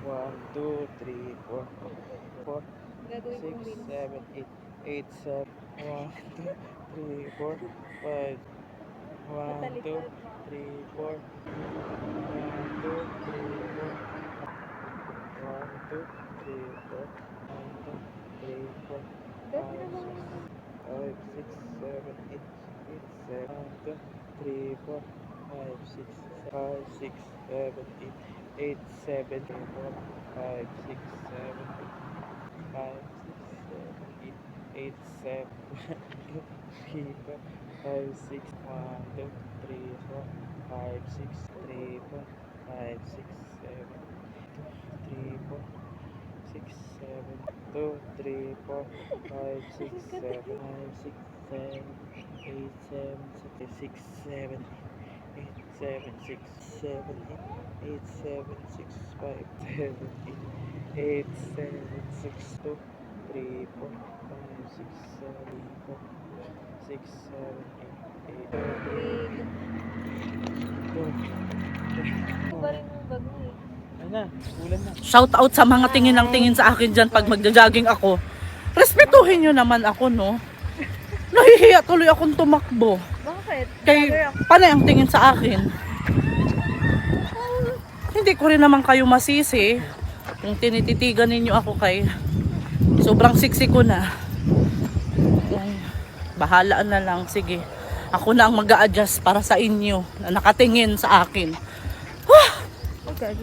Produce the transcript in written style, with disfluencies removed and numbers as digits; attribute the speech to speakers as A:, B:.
A: 1, 2, 3, 4, 4,
B: Gagawin
A: 6,
B: kong wins.
A: 7, 8, 8, 7, 1, 2, 3, 4, 5, 1, 2, 3, 4, 1, 2, 3, 4, 1, 2, 3, 4, 1, 2, 3, 4,
B: Dad,
A: 5,
B: ginagawa mo.
A: 5, 6, 7, 8, 8, 7, 1, 2, 3, 4, 5, 6, 5, 6, 7, 8, 8, 7, 4, 5, 6, 7, 5, 6, 7, 8, 8, 7, 1, 2, 3, 4, 5, 6, 1, 2, 3, 4, 5, 6, 3, 4, 5, 6, 7, 2, 3, 4, 6, 7, 2, 3, 4, 5, 6, 7, 5, 6, 7, 8, 7, 6, 7, 8, 7, 6, 7, 8, 7, 6, 5, 7, 8, 7, 6, 2, 3, 4, 5, 6, 7, 4, 6, 7, 8, 8,
B: Wait.
A: 2,
B: Ba rin yung bag mo eh.
A: Ano na, ulan na.
C: Shout out sa mga tingin ng tingin sa akin dyan pag magja-jogging ako. Respetuhin nyo naman ako, no? Nahihiya tuloy akong tumakbo.
B: Bakit?
C: Kay,
B: Vlogger ako.
C: panay ang tingin sa akin. Hindi ko rin naman kayo masisi kung tinititigan ninyo ako kay sobrang siksi ko na. Bahala na lang, sige. Ako na ang mag-a-adjust para sa inyo na nakatingin sa akin.
B: Okay.